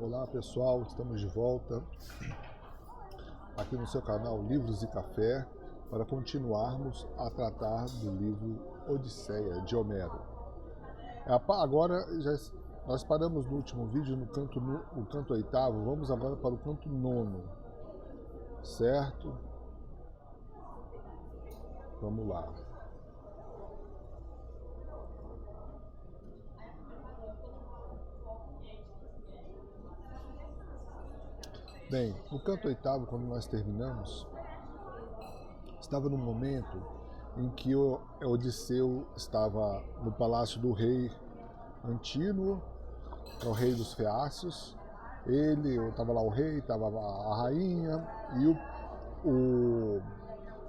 Olá pessoal, estamos de volta aqui no seu canal Livros e Café para continuarmos a tratar do livro Odisseia de Homero. Agora nós paramos no último vídeo no canto oitavo, vamos agora para o canto nono, certo? Vamos lá. Bem, no canto oitavo, quando nós terminamos, estava no momento em que o Odisseu estava no palácio do rei Antínoe, que é o rei dos Feácios. Estava lá o rei, estava a rainha e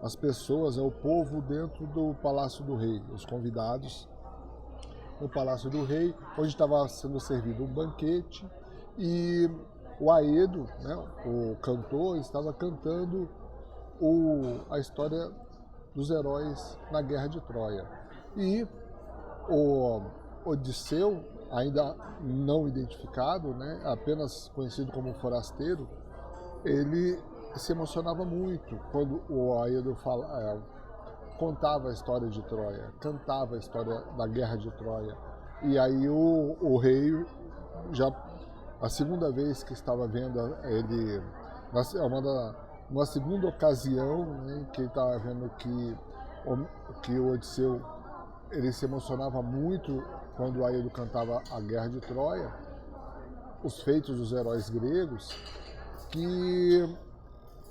as pessoas, o povo dentro do palácio do rei, os convidados no palácio do rei, onde estava sendo servido um banquete e o Aedo, né, o cantor, estava cantando a história dos heróis na Guerra de Troia. E o Odisseu, ainda não identificado, né, apenas conhecido como forasteiro, ele se emocionava muito quando o Aedo contava a história de Troia, cantava a história da Guerra de Troia. E aí o rei, já a segunda vez que estava vendo ele, uma segunda ocasião, né, que ele estava vendo que o Odisseu ele se emocionava muito quando o Aedo cantava a Guerra de Troia, os feitos dos heróis gregos, que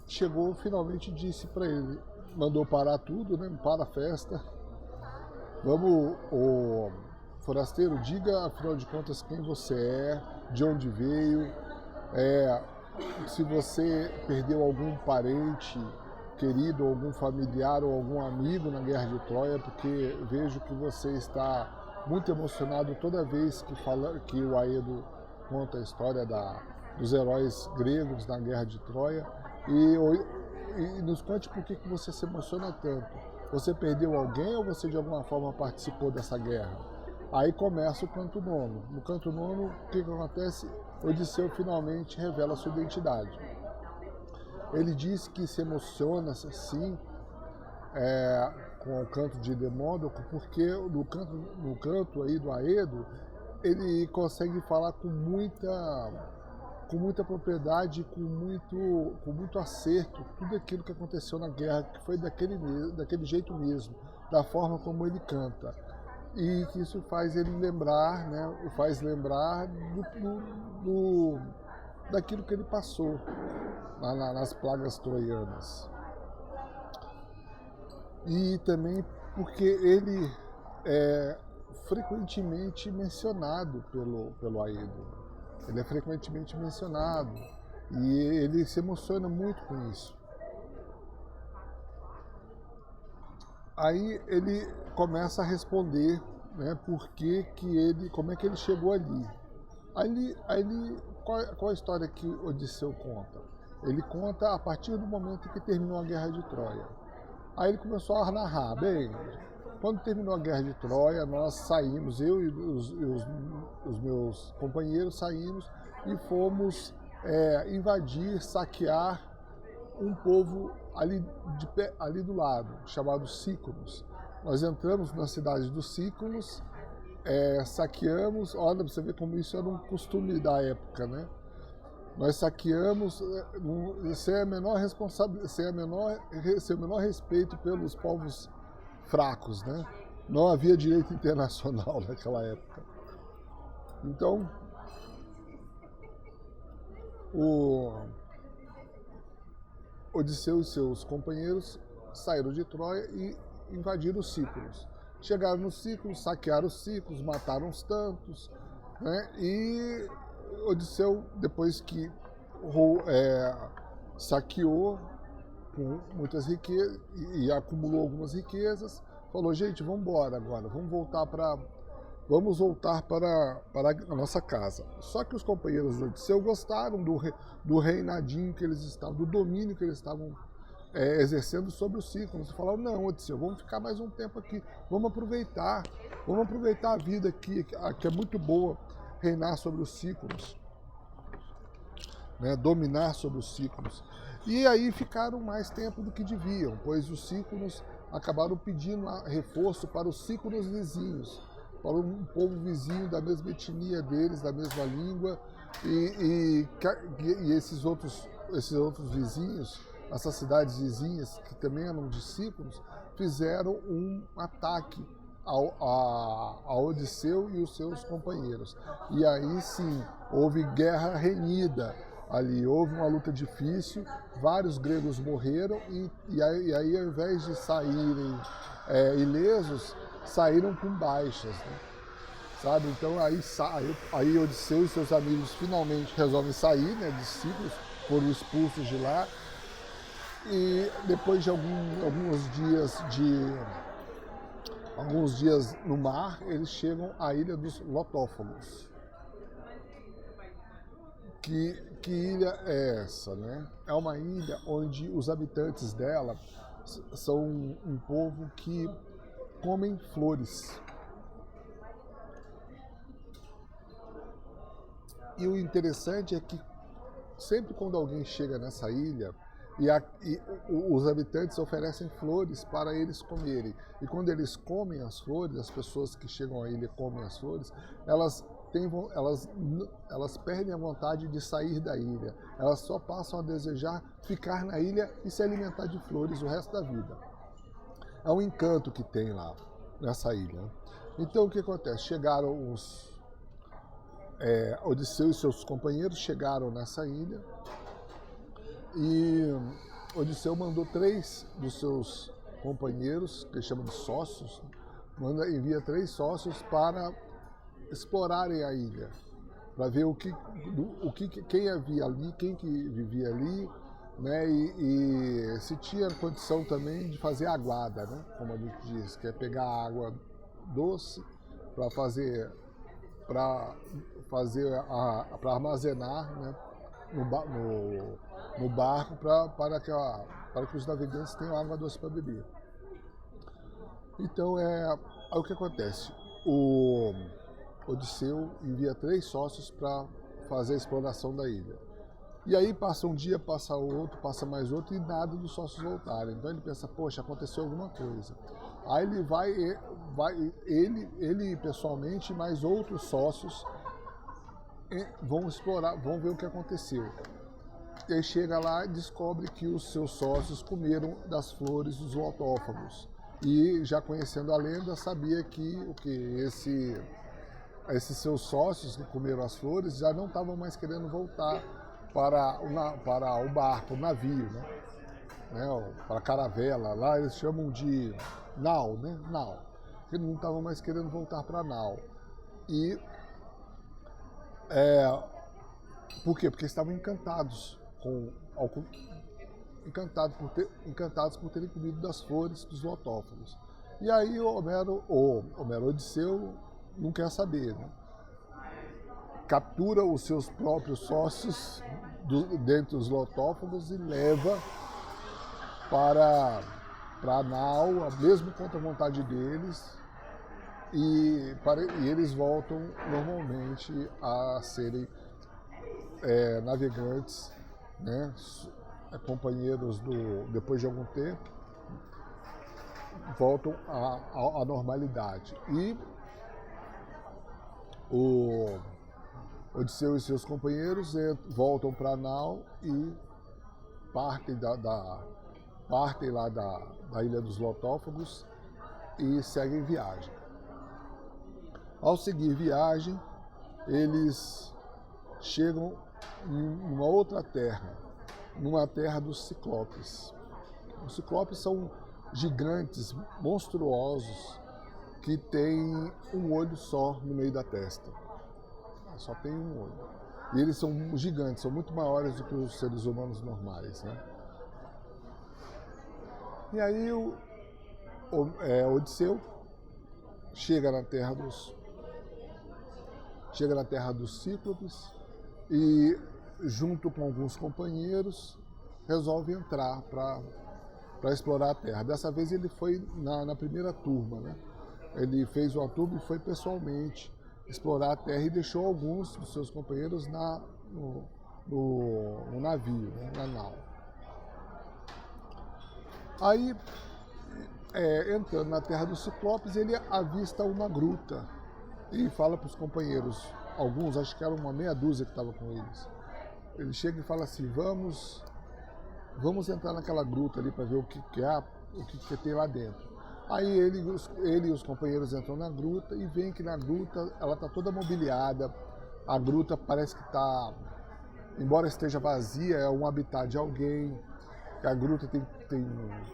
chegou finalmente e disse para ele, mandou parar tudo, né, para a festa, vamos, o forasteiro, diga afinal de contas quem você é, de onde veio, se você perdeu algum parente querido, algum familiar ou algum amigo na Guerra de Troia, porque vejo que você está muito emocionado toda vez que o Aedo conta a história dos heróis gregos na Guerra de Troia, e nos conte por que você se emociona tanto. Você perdeu alguém ou você de alguma forma participou dessa guerra? Aí começa o canto nono. No canto nono, o que acontece? Odisseu finalmente revela sua identidade. Ele diz que se emociona assim com o canto de Demódoco, porque no canto aí do Aedo, ele consegue falar com muita propriedade, com muito acerto, tudo aquilo que aconteceu na guerra, que foi daquele jeito mesmo, da forma como ele canta. E que isso faz ele lembrar, né, daquilo que ele passou nas plagas troianas. E também porque ele é frequentemente mencionado pelo Aedo. Ele é frequentemente mencionado e ele se emociona muito com isso. Aí ele começa a responder, né, como é que ele chegou ali. Qual a história que Odisseu conta? Ele conta a partir do momento que terminou a Guerra de Troia. Aí ele começou a narrar, bem, quando terminou a Guerra de Troia, nós saímos, eu e os meus companheiros saímos e fomos invadir, saquear um povo ali do lado, chamado Sículos. Nós entramos na cidade dos Sículos, saqueamos, olha, você vê como isso era um costume da época, né? Nós saqueamos sem o menor respeito pelos povos fracos, né? Não havia direito internacional naquela época. Então, o Odisseu e seus companheiros saíram de Troia e invadiram os Sículos. Chegaram nos Sículos, saquearam os Sículos, mataram os tantos, né? E Odisseu, depois que saqueou com muitas riquezas e acumulou algumas riquezas, falou, gente, vamos embora agora, vamos voltar para a nossa casa. Só que os companheiros de Odisseu gostaram do reinadinho que eles estavam, do domínio que eles estavam exercendo sobre os Sículos. Falaram, não, Odisseu, vamos ficar mais um tempo aqui, vamos aproveitar a vida aqui, que é muito boa, reinar sobre os Sículos. né, dominar sobre os Cíclonos. E aí ficaram mais tempo do que deviam, pois os Cíclonos acabaram pedindo reforço para os Cíclonos vizinhos, para um povo vizinho da mesma etnia deles, da mesma língua, e esses outros vizinhos, essas cidades vizinhas, que também eram discípulos, fizeram um ataque a Odisseu e os seus companheiros. E aí sim, houve guerra renhida ali, houve uma luta difícil, vários gregos morreram e aí ao invés de saírem ilesos, saíram com baixas, né? Sabe? Então aí Odisseu e seus amigos finalmente resolvem sair, né, discípulos, foram expulsos de lá, e depois de alguns dias no mar, eles chegam à ilha dos Lotófagos. Que ilha é essa, né? É uma ilha onde os habitantes dela são um povo que comem flores. E o interessante é que sempre quando alguém chega nessa ilha, os habitantes oferecem flores para eles comerem. E quando eles comem as flores, as pessoas que chegam à ilha comem as flores, elas perdem a vontade de sair da ilha. Elas só passam a desejar ficar na ilha e se alimentar de flores o resto da vida. É um encanto que tem lá, nessa ilha. Então o que acontece? Chegaram Odisseu e seus companheiros chegaram nessa ilha e Odisseu mandou 3 dos seus companheiros, que ele chama de sócios, envia 3 sócios para explorarem a ilha, para ver quem havia ali, quem que vivia ali, né, e se tinha condição também de fazer aguada, né, como a gente diz, que é pegar água doce para armazenar, né, no barco para que os navegantes tenham água doce para beber. Então aí o que acontece? O Odisseu envia 3 sócios para fazer a exploração da ilha. E aí passa um dia, passa outro, passa mais outro e nada dos sócios voltarem. Então ele pensa, poxa, aconteceu alguma coisa. Aí ele pessoalmente e mais outros sócios vão explorar, vão ver o que aconteceu. E aí chega lá e descobre que os seus sócios comeram das flores dos lotófagos. E já conhecendo a lenda, sabia que esses seus sócios que comeram as flores já não estavam mais querendo voltar para o barco, o navio, né, para a caravela. Lá eles chamam de nau, né? Nau. Eles não estavam mais querendo voltar para a nau. E por quê? Porque estavam encantados encantados por terem comido das flores dos lotófagos. E aí o Odisseu não quer saber, né? Captura os seus próprios sócios dentre os lotófagos e leva para a nau, mesmo contra a vontade deles, e eles voltam normalmente a serem navegantes, né, companheiros depois de algum tempo, voltam à normalidade. E o Odisseu e seus companheiros voltam para a nau e partem lá da Ilha dos Lotófagos e seguem viagem. Ao seguir viagem, eles chegam em uma outra terra, numa terra dos Ciclopes. Os Ciclopes são gigantes, monstruosos, que têm um olho só no meio da testa. Só tem um olho. E eles são gigantes, são muito maiores do que os seres humanos normais, né? E aí Odisseu chega na terra dos Cíclopes e, junto com alguns companheiros, resolve entrar para explorar a terra. Dessa vez ele foi na primeira turma, né? Ele fez uma turma e foi pessoalmente explorar a terra e deixou alguns dos seus companheiros no navio, né, na nau. Aí, entrando na terra dos Ciclopes, ele avista uma gruta e fala para os companheiros, alguns, acho que eram uma meia dúzia que estava com eles. Ele chega e fala assim, vamos entrar naquela gruta ali para ver o que tem lá dentro. Aí ele e os companheiros entram na gruta e veem que na gruta ela está toda mobiliada. A gruta parece que está, embora esteja vazia, é um habitat de alguém. A gruta tem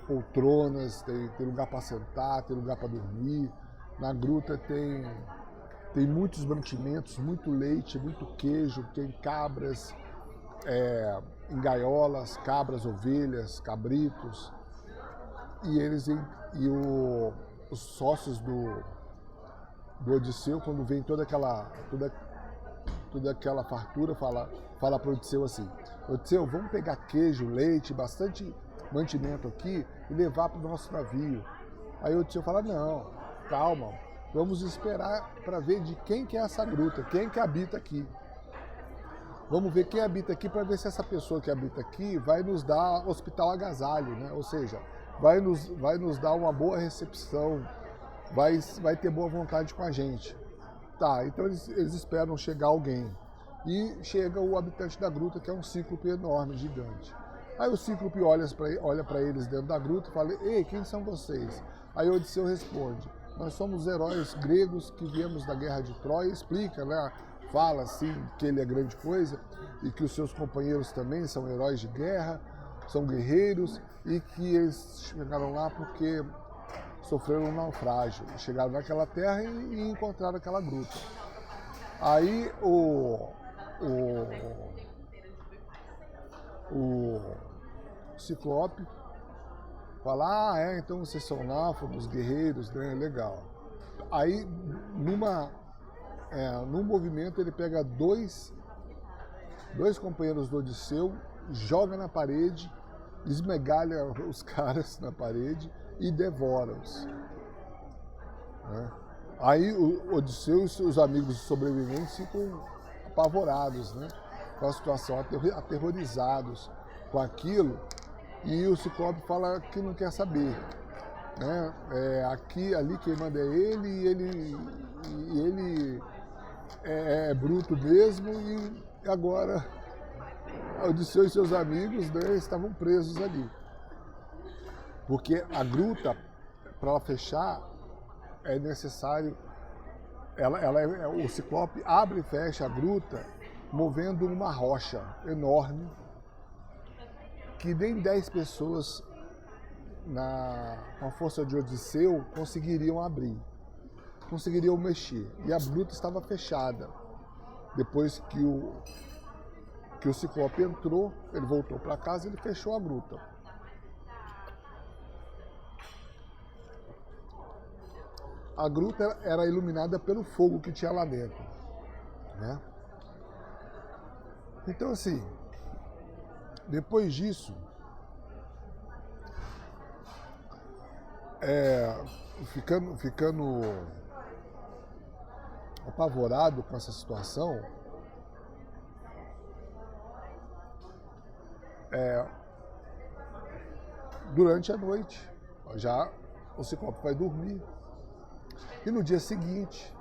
poltronas, tem lugar para sentar, tem lugar para dormir. Na gruta tem muitos mantimentos, muito leite, muito queijo, tem cabras em gaiolas, cabras, ovelhas, cabritos. E os sócios do Odisseu, quando vem toda aquela fartura, fala para o Odisseu assim, Odisseu, vamos pegar queijo, leite, bastante mantimento aqui e levar para o nosso navio. Aí o Odisseu fala, não, calma, vamos esperar para ver de quem que é essa gruta, quem que habita aqui. Vamos ver quem habita aqui para ver se essa pessoa que habita aqui vai nos dar hospital agasalho, né? Ou seja, vai nos dar uma boa recepção, vai ter boa vontade com a gente. Tá, então eles esperam chegar alguém. E chega o habitante da gruta, que é um cíclope enorme, gigante. Aí o cíclope olha para eles dentro da gruta e fala, ei, quem são vocês? Aí o Odisseu responde, nós somos heróis gregos que viemos da guerra de Troia, explica, né? Fala assim que ele é grande coisa e que os seus companheiros também são heróis de guerra, são guerreiros e que eles chegaram lá porque sofreram um naufrágio. Chegaram naquela terra e encontraram aquela gruta. Aí o Ciclope fala, então vocês são náufragos, guerreiros, né? Legal. Aí, num movimento, ele pega dois companheiros do Odisseu, joga na parede, esmegalha os caras na parede e devora-os. Né? Aí o Odisseu e os amigos sobreviventes ficam apavorados, né? Com a situação, aterrorizados com aquilo, e o Ciclope fala que não quer saber. Né? Ali quem manda é ele, e ele é bruto mesmo, e agora Odisseu e seus amigos, né, estavam presos ali. Porque a gruta, para ela fechar, é necessário, o Ciclope abre e fecha a gruta movendo uma rocha enorme que nem 10 pessoas com a força de Odisseu conseguiriam abrir, conseguiriam mexer. E a gruta estava fechada. Depois que o Ciclope entrou, ele voltou para casa e ele fechou a gruta. A gruta era iluminada pelo fogo que tinha lá dentro, né? Então, assim, depois disso, ficando apavorado com essa situação, durante a noite, já o Ciclope vai dormir. E no dia seguinte,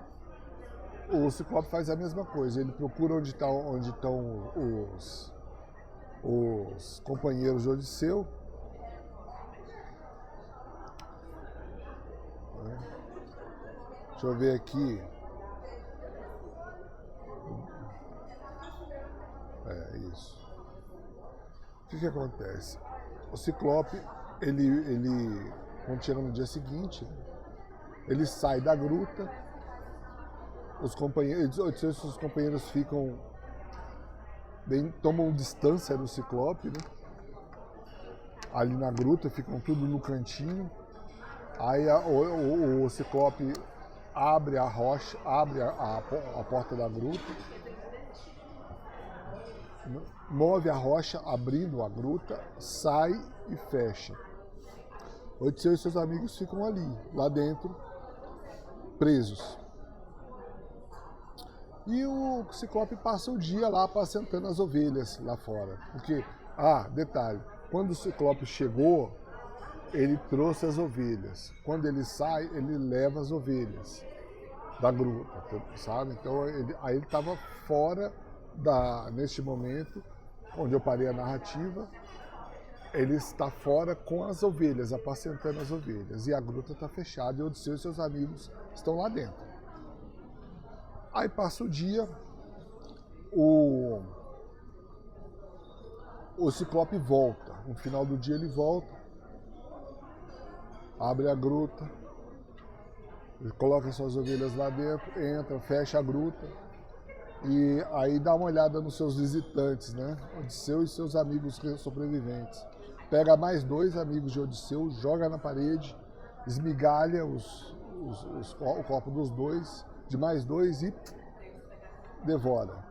o Ciclope faz a mesma coisa. Ele procura onde estão os companheiros de Odisseu. Deixa eu ver aqui. Isso. O que acontece? O Ciclope, quando chega no dia seguinte, ele sai da gruta, os companheiros tomam distância do Ciclope, né? Ali na gruta, ficam tudo no cantinho. Aí o Ciclope abre a rocha, abre a porta da gruta, move a rocha abrindo a gruta, sai e fecha. Odisseu e seus amigos ficam ali, lá dentro, presos. E o Ciclope passa o dia lá apacentando as ovelhas lá fora. Porque, detalhe, quando o Ciclope chegou, ele trouxe as ovelhas. Quando ele sai, ele leva as ovelhas da gruta, sabe? Então aí ele estava fora neste momento, onde eu parei a narrativa, ele está fora com as ovelhas, apacentando as ovelhas. E a gruta está fechada e Odisseu e seus amigos estão lá dentro. Aí passa o dia, o Ciclope volta. No final do dia ele volta, abre a gruta, coloca suas ovelhas lá dentro, entra, fecha a gruta e aí dá uma olhada nos seus visitantes, né? Odisseu e seus amigos sobreviventes. Pega mais 2 amigos de Odisseu, joga na parede, esmigalha o corpo dos 2, de mais 2 e devora.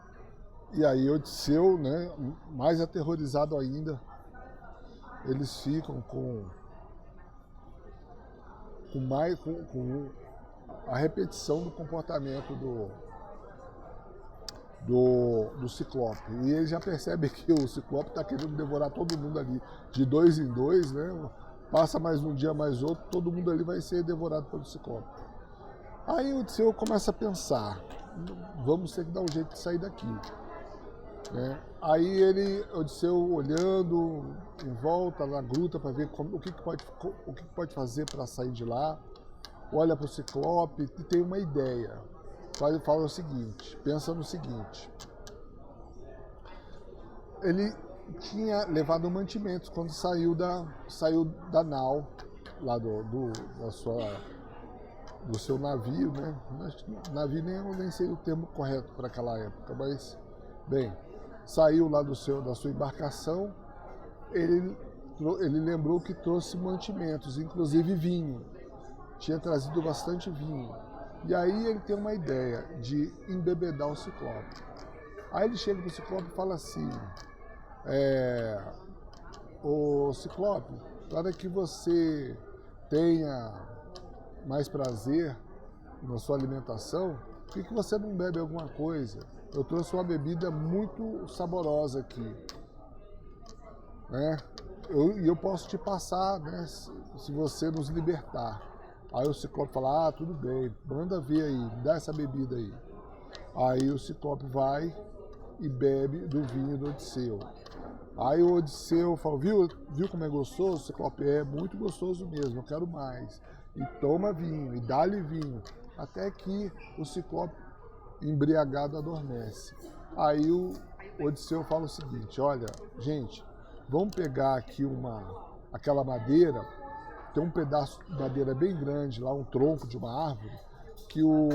E aí Odisseu, né, mais aterrorizado ainda, eles ficam com a repetição do comportamento do Ciclope. E ele já percebe que o Ciclope está querendo devorar todo mundo ali, de 2 em 2, né? Passa mais um dia, mais outro, todo mundo ali vai ser devorado pelo Ciclope. Aí o Odisseu começa a pensar, vamos ter que dar um jeito de sair daqui. Né? Aí Odisseu olhando em volta na gruta para ver o que pode fazer para sair de lá, olha para o Ciclope e tem uma ideia. Fala o seguinte, pensa no seguinte, ele tinha levado mantimentos quando saiu da nau, lá do seu navio, né? Navio nem sei o termo correto para aquela época, mas, bem, saiu lá da sua embarcação, ele lembrou que trouxe mantimentos, inclusive vinho, tinha trazido bastante vinho. E aí ele tem uma ideia de embebedar o Ciclope. Aí ele chega para o Ciclope e fala assim, ô Ciclope, para que você tenha mais prazer na sua alimentação, por que você não bebe alguma coisa? Eu trouxe uma bebida muito saborosa aqui, né? Eu posso te passar, né, se você nos libertar. Aí o Ciclope fala, tudo bem, manda ver aí, dá essa bebida aí. Aí o Ciclope vai e bebe do vinho do Odisseu. Aí o Odisseu fala, viu como é gostoso? O Ciclope, é muito gostoso mesmo, eu quero mais. E toma vinho, e dá-lhe vinho, até que o Ciclope, embriagado, adormece. Aí o Odisseu fala o seguinte, olha, gente, vamos pegar aqui aquela madeira, tem um pedaço de madeira bem grande lá, um tronco de uma árvore, que o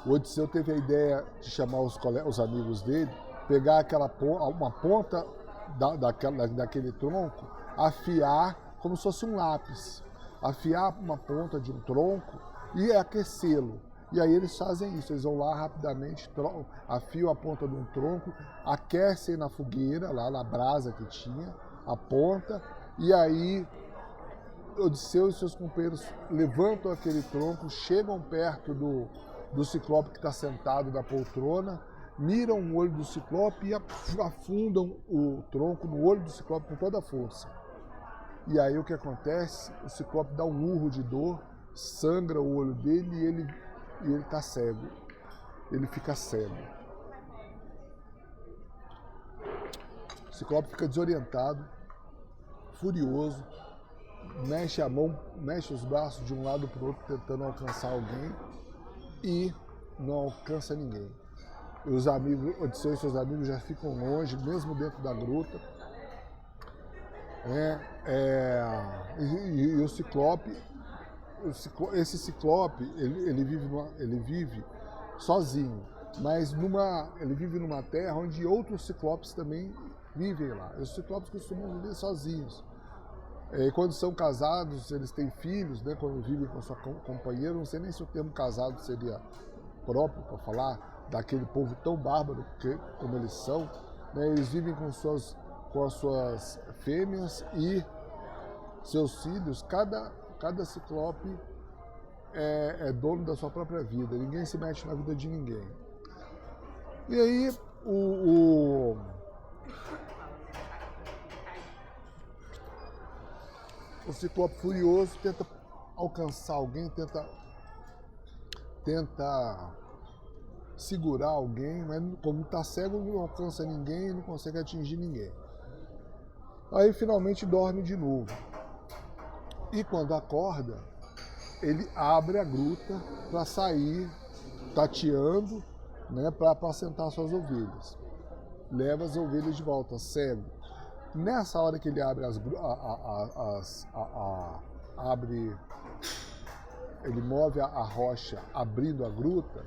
Odisseu teve a ideia de chamar os amigos dele, pegar uma ponta daquele tronco, afiar como se fosse um lápis, afiar uma ponta de um tronco e aquecê-lo. E aí eles fazem isso, eles vão lá rapidamente, afiam a ponta de um tronco, aquecem na fogueira, lá na brasa que tinha, a ponta, e aí Odisseu e seus companheiros levantam aquele tronco, chegam perto do Ciclope que está sentado na poltrona, miram o olho do Ciclope e afundam o tronco no olho do Ciclope com toda a força. E aí o que acontece? O Ciclope dá um urro de dor, sangra o olho dele e ele está cego. Ele fica cego. O Ciclope fica desorientado, furioso, mexe a mão, mexe os braços de um lado para o outro tentando alcançar alguém e não alcança ninguém. Os amigos, Odisseu e seus amigos já ficam longe, mesmo dentro da gruta. E o Ciclope, esse Ciclope, ele vive sozinho, mas ele vive numa terra onde outros Ciclopes também vivem lá. Os Ciclopes costumam viver sozinhos. Quando são casados, eles têm filhos, né? Quando vivem com sua companheira, não sei nem se o termo casado seria próprio para falar daquele povo tão bárbaro como eles são, né? Eles vivem com as suas fêmeas e seus filhos. Cada Ciclope é dono da sua própria vida, ninguém se mete na vida de ninguém. E aí o Ciclope furioso tenta alcançar alguém, tenta segurar alguém, mas como está cego não alcança ninguém, não consegue atingir ninguém. Aí finalmente dorme de novo. E quando acorda, ele abre a gruta para sair tateando, né, para apacentar suas ovelhas. Leva as ovelhas de volta, cego. Nessa hora que ele abre ele move a rocha abrindo a gruta,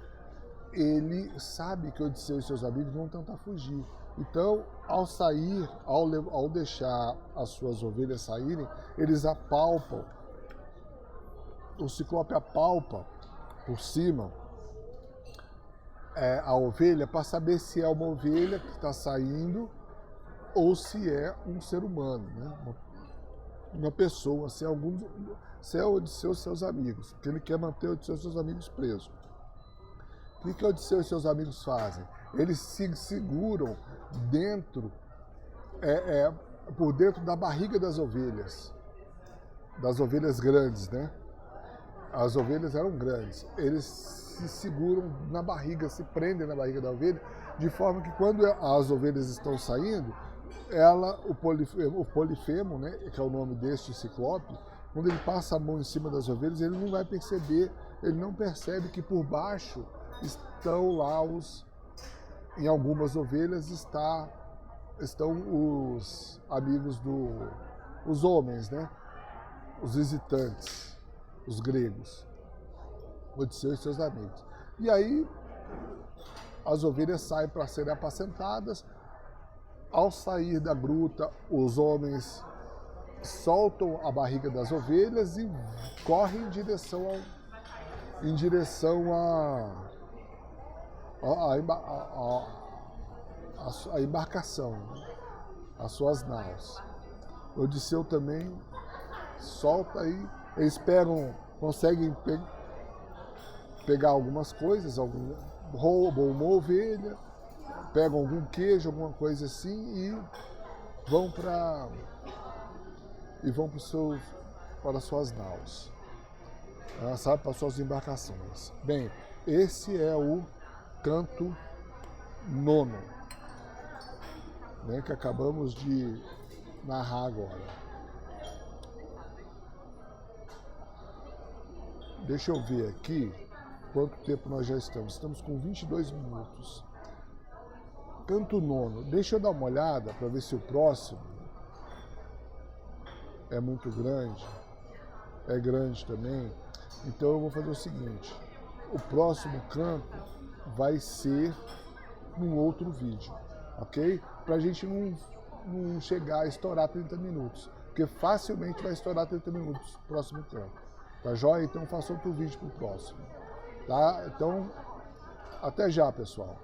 ele sabe que Odisseu e seus amigos vão tentar fugir. Então, ao sair, ao deixar as suas ovelhas saírem, eles apalpam, o Ciclope apalpa por cima a ovelha para saber se é uma ovelha que está saindo ou se é um ser humano, né? Uma pessoa, se é Odisseu e seus amigos, porque ele quer manter Odisseu e seus amigos presos. O que Odisseu e seus amigos fazem? Eles se seguram por dentro da barriga das ovelhas grandes, né? As ovelhas eram grandes. Eles se seguram na barriga, se prendem na barriga da ovelha, de forma que quando as ovelhas estão saindo, o Polifemo, né, que é o nome deste Ciclope, quando ele passa a mão em cima das ovelhas, ele não vai perceber, ele não percebe que por baixo estão lá em algumas ovelhas estão os amigos os homens, né? Os visitantes, os gregos, Odisseu e seus amigos. E aí as ovelhas saem para serem apacentadas. Ao sair da gruta, os homens soltam a barriga das ovelhas e correm em direção a embarcação, as suas naus. Odisseu também solta aí, eles conseguem pegar algumas coisas, roubam uma ovelha, pegam algum queijo, alguma coisa assim e vão para suas naus, sabe, para suas embarcações. Bem, esse é o canto 9, né, que acabamos de narrar agora. Deixa eu ver aqui quanto tempo nós já estamos. Estamos com 22 minutos. Canto 9. Deixa eu dar uma olhada para ver se o próximo é muito grande. É grande também. Então eu vou fazer o seguinte. O próximo canto vai ser num outro vídeo, ok? Para a gente não chegar a estourar 30 minutos, porque facilmente vai estourar 30 minutos o próximo canto, tá joia? Então faça outro vídeo para o próximo, tá? Então, até já, pessoal.